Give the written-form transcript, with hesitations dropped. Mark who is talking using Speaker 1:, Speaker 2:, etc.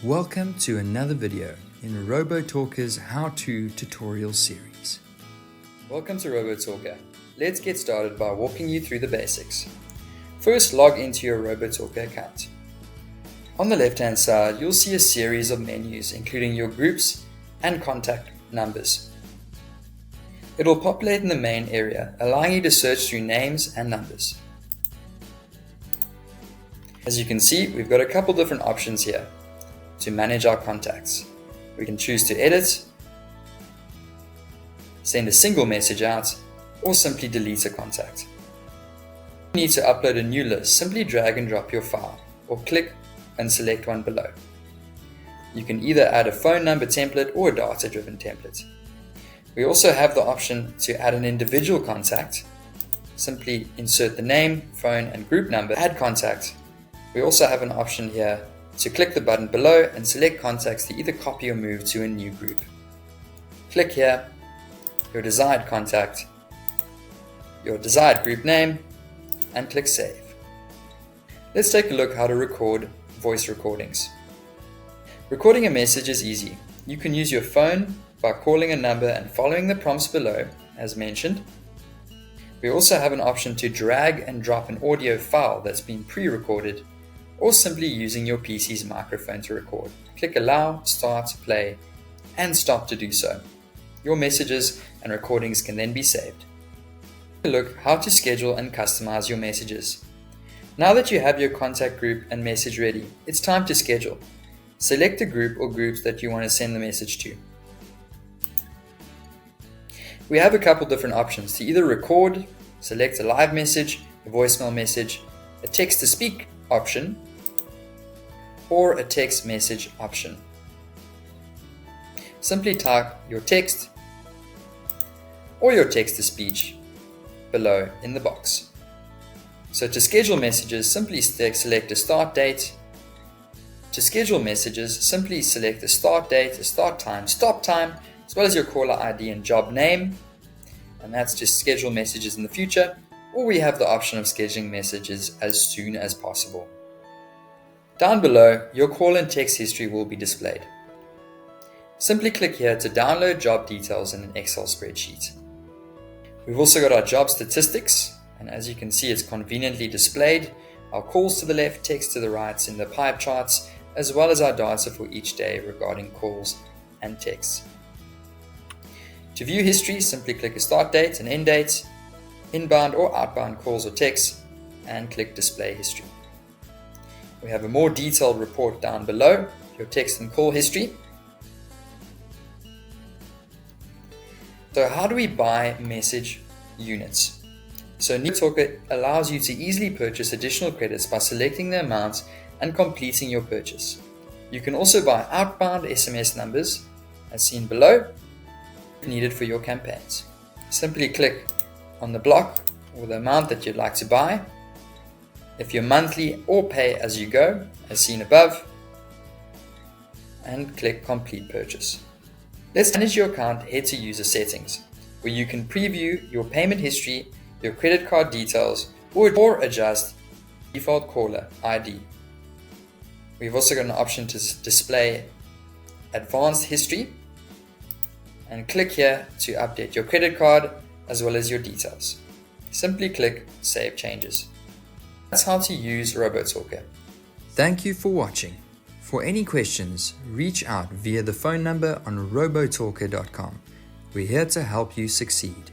Speaker 1: Welcome to another video in Robotalker's how-to tutorial series. Welcome to Robotalker. Let's get started by walking you through the basics. First, log into your Robotalker account. On the left-hand side, you'll see a series of menus including your groups and contact numbers. It will populate in the main area, allowing you to search through names and numbers. As you can see, we've got a couple different options here to manage our contacts. We can choose to edit, send a single message out, or simply delete a contact. If you need to upload a new list, simply drag and drop your file, or click and select one below. You can either add a phone number template or a data-driven template. We also have the option to add an individual contact. Simply insert the name, phone, and group number, add contact. We also have an option here to click the button below and select contacts to either copy or move to a new group. Click here, your desired contact, your desired group name, and click Save. Let's take a look how to record voice recordings. Recording a message is easy. You can use your phone by calling a number and following the prompts below, as mentioned. We also have an option to drag and drop an audio file that's been pre-recorded, or simply using your PC's microphone to record. Click Allow, Start, Play, and Stop to do so. Your messages and recordings can then be saved. Look how to schedule and customize your messages. Now that you have your contact group and message ready, it's time to schedule. Select a group or groups that you want to send the message to. We have a couple different options to either record, select a live message, a voicemail message, a text-to-speak option, or a text message option. Simply type your text or your text-to-speech below in the box. So to schedule messages, simply select a start date. To schedule messages, simply select a start date, a start time, stop time, as well as your caller ID and job name. And that's to schedule messages in the future, or we have the option of scheduling messages as soon as possible. Down below, your call and text history will be displayed. Simply click here to download job details in an Excel spreadsheet. We've also got our job statistics, and as you can see, it's conveniently displayed. Our calls to the left, text to the right in the pie charts, as well as our data for each day regarding calls and texts. To view history, simply click a start date and end date, inbound or outbound calls or texts, and click Display History. We have a more detailed report down below, your text and call history. So how do we buy message units? So Robotalker allows you to easily purchase additional credits by selecting the amount and completing your purchase. You can also buy outbound SMS numbers, as seen below, if needed for your campaigns. Simply click on the block or the amount that you'd like to buy. If you're monthly or pay as you go, as seen above, and click Complete Purchase. Let's manage your account. Head to User Settings, where you can preview your payment history, your credit card details, or adjust default caller ID. We've also got an option to display advanced history, and click here to update your credit card as well as your details. Simply click Save Changes. That's how to use Robotalker. Thank you for watching. For any questions, reach out via the phone number on robotalker.com. We're here to help you succeed.